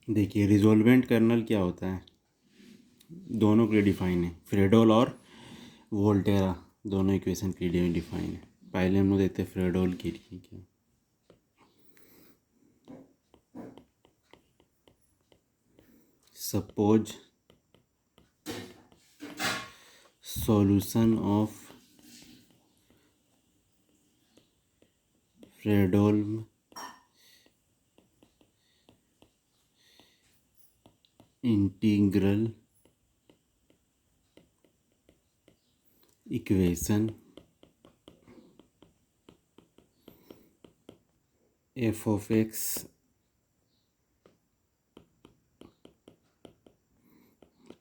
देखिए resolvent colonel क्या होता है, दोनों के लिए डिफाइन है। फ्रेडोल और वोल्टेरा दोनों इक्वेशन के लिए डिफाइन है। पहले हम लोग देखते हैं फ्रेडोल के लिए क्या। Suppose solution of Fredholm integral equation F of x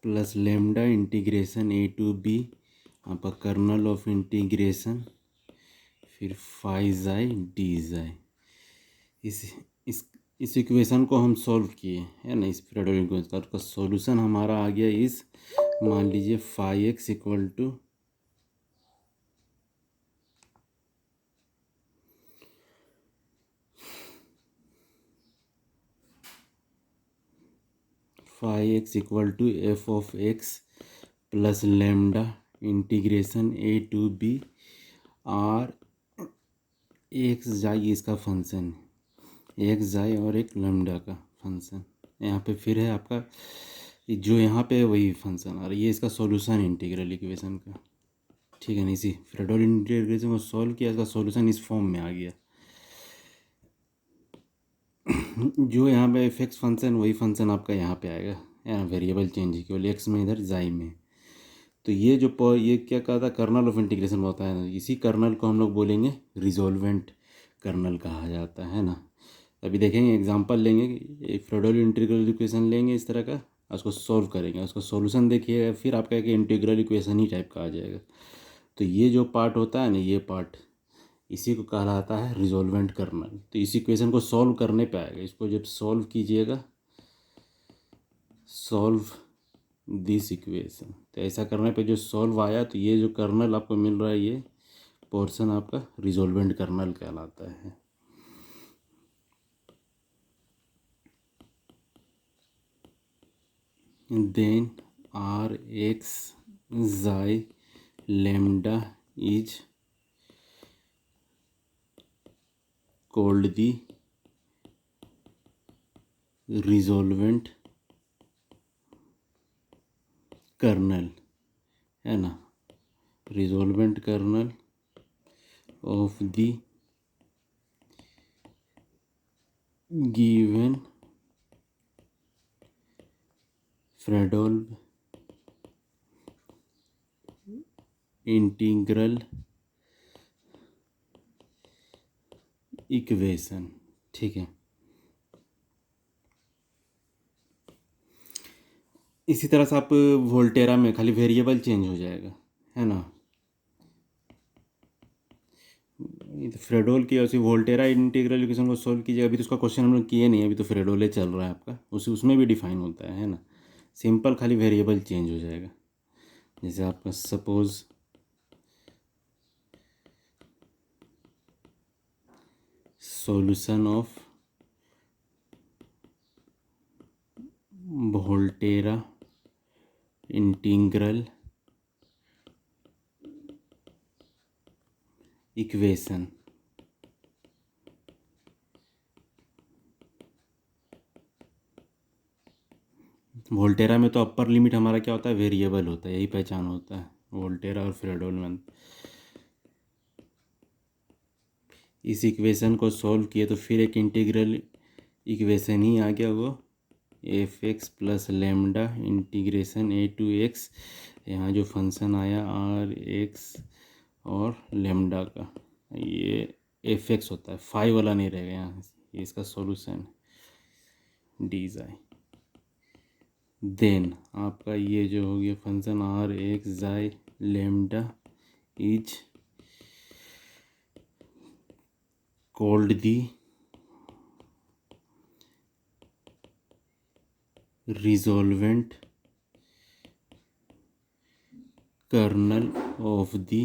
plus lambda integration A to B आपका कर्नल ऑफ इंटीग्रेशन फिर फाइव जाए डी जाए। इस इस इस इक्वेशन को हम सॉल्व किए है ना, इस फ्रेडोल इक्वेशन का उसका सॉल्यूशन हमारा आ गया इस, मान लीजिए phi x equal to f of x plus lambda integration A to b R x xi इसका फंक्शन है, एक्स जाई और एक लेमडा का फंक्शन यहाँ पे फिर है आपका जो यहाँ पे है वही फंक्शन और ये इसका सॉल्यूशन इंटीग्रल इक्वेशन का। ठीक है ना, इसी फ्रेडोल इंटीग्रेशन को सॉल्व किया, इसका सॉल्यूशन इस फॉर्म में आ गया। जो यहाँ पे एफ एक्स फंक्शन वही फंक्शन आपका यहाँ पे आएगा, यहाँ वेरिएबल चेंज है केवल एक्स में, इधर जाई में। तो ये जो ये क्या कहा था, कर्नल ऑफ इंटीग्रेशन होता है ना, इसी कर्नल को हम लोग बोलेंगे रिजोल्वेंट कर्नल कहा जाता है ना। अभी देखेंगे एग्जांपल लेंगे, एक फ्रेडोल इंटीग्रल इक्वेशन लेंगे इस तरह का, उसको सॉल्व करेंगे, उसका सॉल्यूशन देखिएगा, फिर आपका एक इंटीग्रल इक्वेशन ही टाइप का आ जाएगा। तो ये जो पार्ट होता है ना, ये पार्ट इसी को कहलाता है रिजोल्वेंट कर्नल। तो इस इक्वेशन को सॉल्व करने पे आएगा, इसको जब सॉल्व कीजिएगा, सॉल्व दिस इक्वेशन, तो ऐसा करने पे जो सॉल्व आया, तो ये जो कर्नल आपको मिल रहा है, ये पोर्शन आपका रिजोल्वेंट कर्नल कहलाता है। Then R x xi lambda is called the resolvent kernel है ना, resolvent kernel of the given Fredholm integral equation. ठीक है, इसी तरह से आप वोल्टेरा में खाली वेरिएबल चेंज हो जाएगा है ना। फ्रेडोल की उसी वोल्टेरा इंटीग्रल इक्वेशन को सॉल्व कीजिए। अभी तो उसका क्वेश्चन हम लोग किए नहीं, अभी तो फ्रेडोले चल रहा है आपका, उसमें भी डिफाइन होता है ना। सिंपल खाली वेरिएबल चेंज हो जाएगा। जैसे आपका suppose solution of Volterra integral equation, Volterra में तो अपर लिमिट हमारा क्या होता है, वेरिएबल होता है, यही पहचान होता है वोल्टेरा और फ्रेडोल में। इस इक्वेशन को सॉल्व किए तो फिर एक इंटीग्रल इक्वेशन ही आ गया, वो f x plus lambda integration A to x, यहाँ जो फंक्शन आया आर एक्स और लेमडा का, ये एफ एक्स होता है, फाइव वाला नहीं रहेगा यहाँ, ये इसका सॉल्यूशन डी जाए। देन आपका ये जो हो गया function R x xi lambda is called the resolvent kernel of the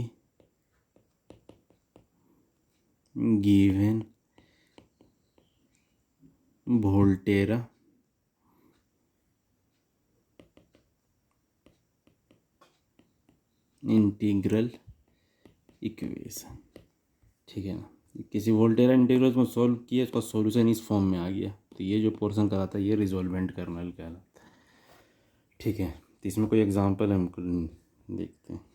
given Volterra integral equation, ठीक है ना। किसी वोल्टेरा इंटीग्रल को सॉल्व किया, उसका सॉल्यूशन इस फॉर्म में आ गया, तो ये जो पोर्शन कहा था ये रिजॉल्वेंट कर्नल कहलाता है, ठीक है। तो इसमें कोई एग्जांपल हम देखते हैं।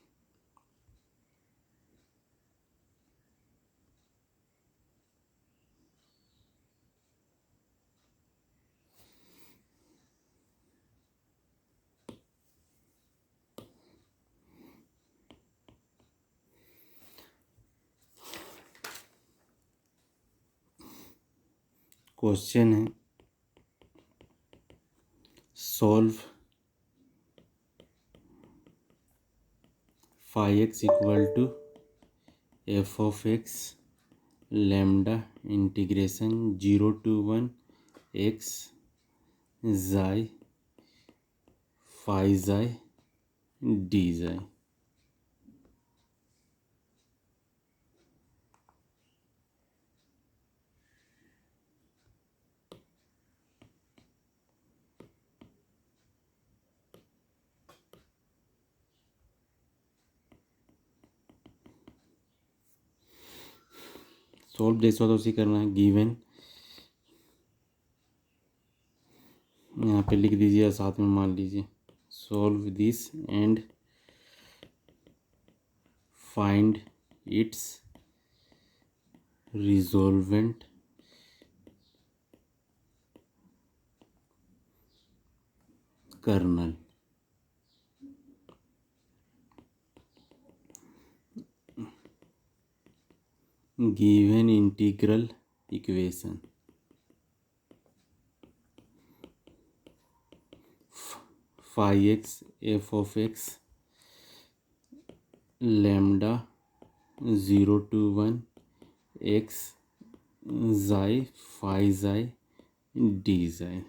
क्वेश्चन है solve phi x equal to f of x lambda integration 0 to 1 x xi phi xi D xi. Solve जैसा तो उसी करना है। गिवन यहाँ पे लिख दीजिए, साथ में मान लीजिए solve this and find its resolvent kernel. Given integral equation phi x F of x lambda 0 to 1 x xi phi xi D xi.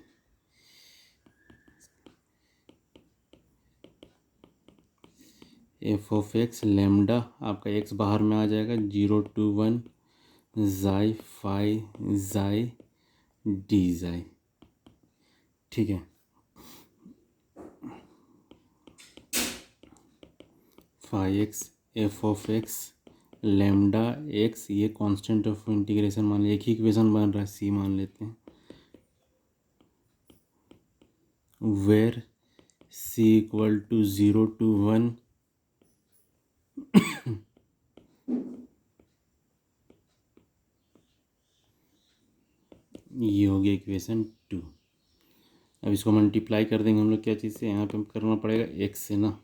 F of x lambda आपका एक्स बाहर में आ जाएगा, 0 to 1 जाई फाई जाई डी जाई, ठीक है। Phi x F of x lambda x, ये constant of integration मान लीजिए, एक ही इक्वेशन बन रहा है, सी मान लेते हैं। Where c equal to 0 to 1 ये हो गया इक्वेशन 2। अब इसको मल्टीप्लाई कर देंगे हम लोग क्या चीज़ से, यहाँ पे करना पड़ेगा एक्स से ना।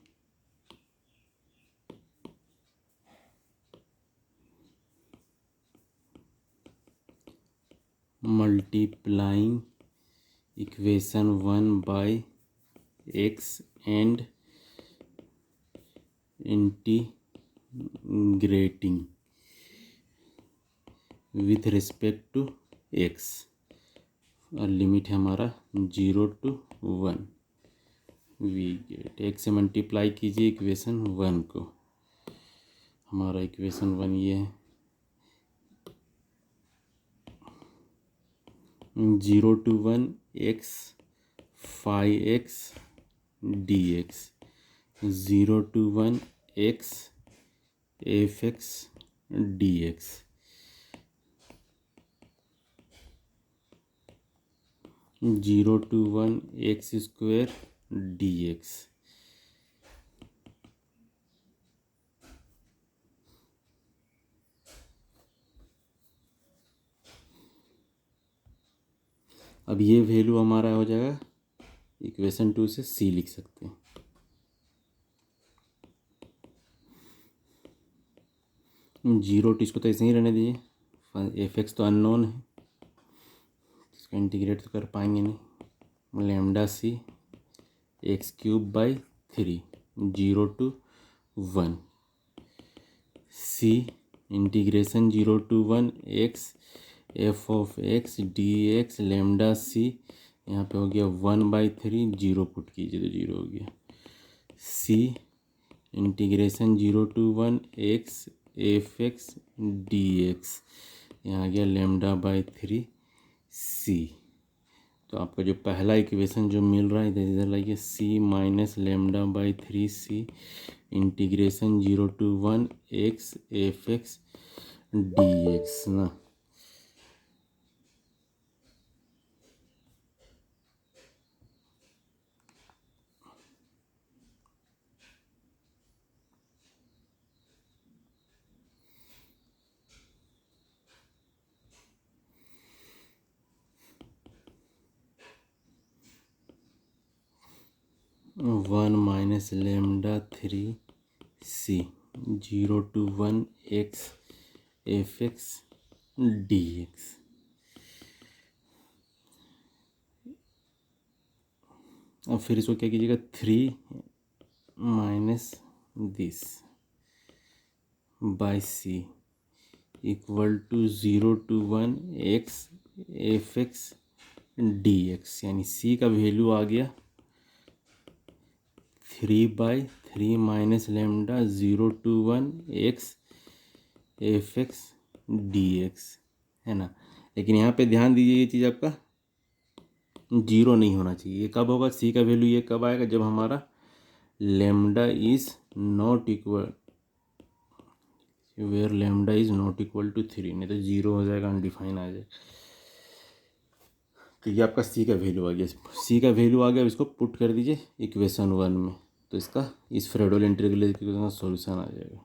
Multiplying equation 1 by x and integrating with respect to x, और लिमिट है हमारा 0 to 1। वी गेट एक्स से मल्टीप्लाई कीजिए इक्वेशन 1 को, हमारा इक्वेशन 1 ये है 0 to 1 x phi x D x, 0 to 1 x F x D x, 0 to 1 x square d x. अब ये वैल्यू हमारा हो जाएगा, इक्वेशन 2 से सी लिख सकते हैं। जीरो टी इसको तो ऐसे ही रहने दीजिए, एफ एक्स तो अननोन है, इसका इंटीग्रेट तो कर पाएंगे नहीं। Lambda C X cube by 3 0 to 1 C integration 0 to 1 x F of X D X lambda C, यहाँ पे हो गया 1/3, 0 पुट कीजिए तो 0 हो गया। C integration 0 to 1 x F x D X, यहाँ आ गया λ/3 सी। तो आपका जो पहला इक्वेशन जो मिल रहा है इधर इधर लाइए, C minus λ/3 C integration 0 to 1 x F x D X ना। 1 minus lambda 3c 0 to 1 x F x D x. अब फिर इसको क्या कीजिएगा, 3 minus this by C equal to 0 to 1 x F x D X, यानी C का value आ गया 3/3 minus lambda 0 to 1 x F x D X, है ना। लेकिन यहाँ पे ध्यान दीजिए, ये चीज़ आपका जीरो नहीं होना चाहिए। ये कब होगा, सी का वैल्यू ये कब आएगा, जब हमारा lambda is not equal, where lambda is not equal to 3, नहीं तो जीरो हो जाएगा, अनडिफाइन आ जाएगा। तो ये आपका सी का वैल्यू आ गया, सी का वैल्यू आ गया। अब इसको पुट कर दीजिए इक्वेशन 1 में, तो इसका इस फ्रेडोल इंटीग्रल इक्वेशन का सॉल्यूशन आ जाएगा।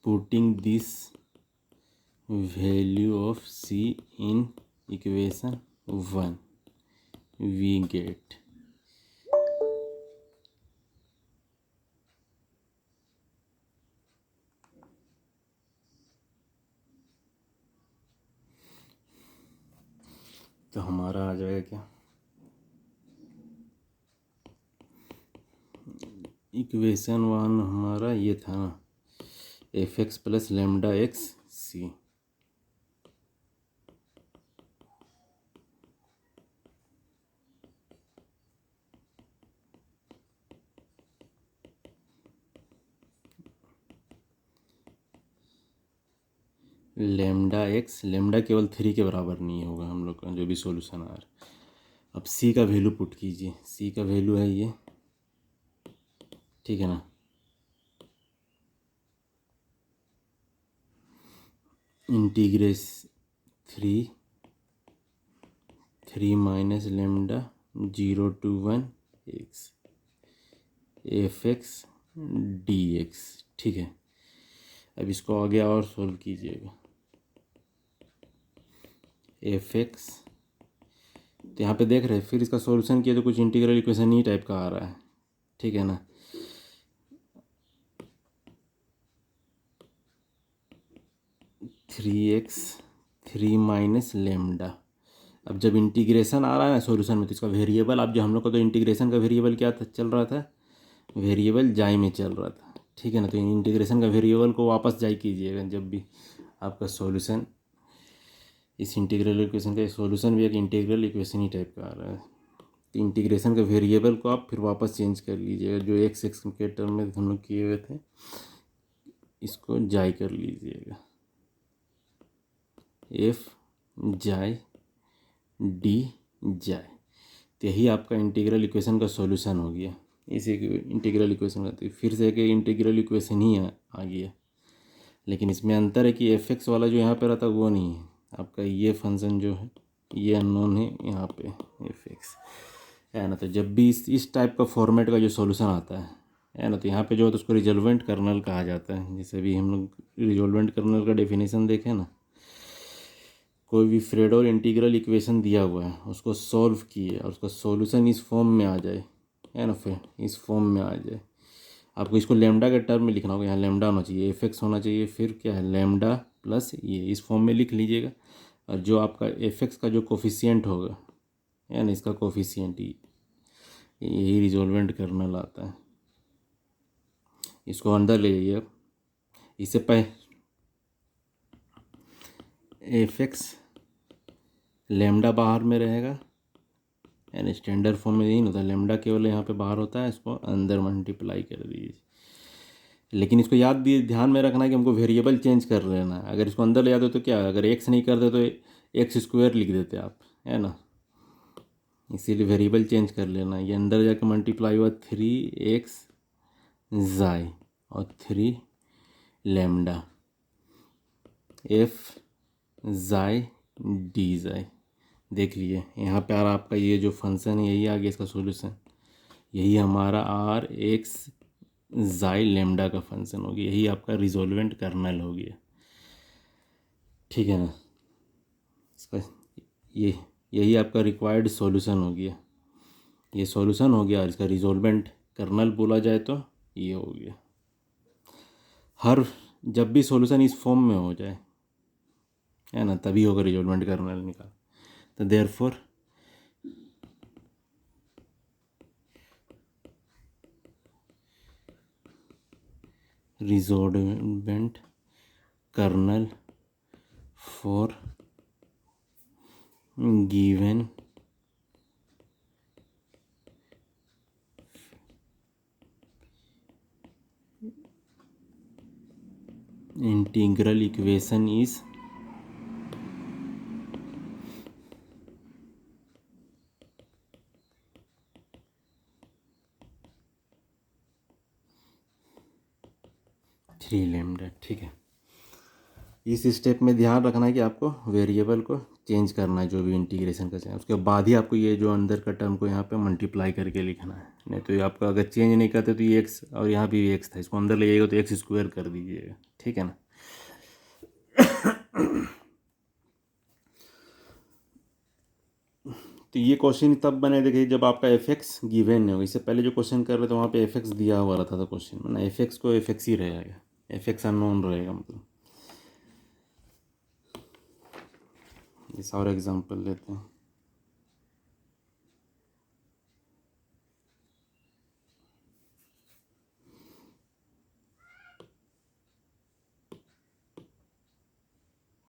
Putting this value of c in equation 1 we get तो हमारा आ जाएगा क्या, इक्वेशन 1 हमारा ये था ना, F x plus lambda X C. Lambda X, lambda केवल 3 के बराबर नहीं होगा हम लोग का जो भी सॉल्यूशन आ रहा है। अब सी का वैल्यू पुट कीजिए, सी का वैल्यू है ये, ठीक है ना। इंटीग्रेस 3 minus lambda 0 to 1 x F x D x, ठीक है। अब इसको आगे और सोल्व कीजिएगा, एफ एक्स, तो यहाँ पे देख रहे हैं, फिर इसका सॉल्यूशन किया तो कुछ इंटीग्रल इक्वेशन ही टाइप का आ रहा है, ठीक है ना। थ्री एक्स 3 माइनस लेमडा, अब जब इंटीग्रेशन आ रहा है ना सॉल्यूशन में, तो इसका वेरिएबल, अब जो हम लोग को तो इंटीग्रेशन का वेरिएबल क्या था, चल रहा था, वेरिएबल जाई में चल रहा था, ठीक है ना। तो इंटीग्रेशन का वेरिएबल को वापस जाई कीजिएगा जब भी आपका सॉल्यूशन, इस इंटीग्रल इक्वेशन का सॉल्यूशन भी एक इंटीग्रल इक्वेशन ही टाइप का आ रहा है। तो इंटीग्रेशन का वेरिएबल को आप फिर वापस चेंज कर लीजिएगा, जो एक्स एक्स के टर्म में हम लोग किए हुए थे, इसको जाई कर लीजिएगा, एफ जाई डी जाए, तो यही आपका इंटीग्रल इक्वेशन का सॉल्यूशन हो गया। इसी इंटीग्रल इक्वेशन का तो फिर से एक इंटीग्रल इक्वेशन ही आ गया, लेकिन इसमें अंतर है कि एफ एक्स वाला जो यहाँ पे रहता है वो नहीं है आपका, ये फंक्शन जो है ये अननोन है यहाँ पे एफ एक्स, है ना। तो जब भी इस टाइप का फॉर्मेट का जो सॉल्यूशन आता है ना, तो यहाँ पे जो है तो उसको रिजोल्वेंट कर्नल कहा जाता है। जैसे भी हम लोग रिजोल्वेंट कर्नल का डेफिनेशन देखें ना, कोई भी फ्रेडोल इंटीग्रल इक्वेशन दिया हुआ है, उसको सॉल्व किए और उसका सॉल्यूशन इस फॉर्म में आ जाए, है ना, फिर इस फॉर्म में आ जाए, आपको इसको लेमडा के टर्म में लिखना होगा। यहाँ लेमडा होना चाहिए, एफ एक्स होना चाहिए, फिर क्या है लेमडा प्लस ये, इस फॉर्म में लिख लीजिएगा। और जो आपका एफ एक्स का जो कोफिशिएंट होगा, है ना, इसका कोफिशिएंट यही रिजोल्वेंट कर्नल आता है। इसको अंदर ले जाइए। अब इससे पहले एफ एक्स लेमडा बाहर में रहेगा, यानी स्टैंडर्ड फॉर्म में नहीं होता, लेमडा केवल यहाँ पे बाहर होता है, इसको अंदर मल्टीप्लाई कर दीजिए। लेकिन इसको ध्यान में रखना है कि हमको वेरिएबल चेंज कर लेना है। अगर इसको अंदर ले जाते हो तो क्या, अगर एक्स नहीं कर दे तो एक्स स्क्वायर लिख देते आप, है ना, इसीलिए वेरिएबल चेंज कर लेना। ये अंदर जाकर मल्टीप्लाई हुआ 3x ज़ाई और 3 लेमडा एफ ज़ाई डी ज़ाई। देख लिए यहाँ पे आपका ये जो फंक्शन है यही आ गया इसका सॉल्यूशन, यही हमारा आर एक्स ज़ाई लेमडा का फंक्शन हो गया, यही आपका रिजोल्वेंट कर्नल हो गया, ठीक है ना। इसका ये यही आपका रिक्वायर्ड सॉल्यूशन हो गया, ये सॉल्यूशन हो गया और इसका रिजोल्वेंट कर्नल बोला जाए तो ये हो गया। हर जब भी सॉल्यूशन इस फॉर्म में हो जाए, है ना, तभी होगा रिजोल्वेंट कर्नल निकाल। तो therefore resolvent kernel for given integral equation is three lambda, ठीक है। इस स्टेप में ध्यान रखना है कि आपको वेरिएबल को चेंज करना है, जो भी इंटीग्रेशन का चाहिए उसके बाद ही आपको ये जो अंदर का टर्म को यहाँ पे मल्टीप्लाई करके लिखना है, नहीं तो ये आपका अगर चेंज नहीं करते तो ये एक्स और यहाँ भी एक्स था, इसको अंदर ले जाइएगा तो एक्स स्क्वायर कर दीजिएगा, ठीक है ना। तो ये क्वेश्चन तब बने देखिए जब आपका एफ एक्स गिवेन है, इससे पहले जो क्वेश्चन कर रहे थे वहाँ पे एफ एक्स दिया हुआ रहता था क्वेश्चन में ना, एफ एक्स को एफ एक्स ही रहेगा, एफ एक्स अननोन रहेगा मतलब। इस और एग्जांपल लेते हैं।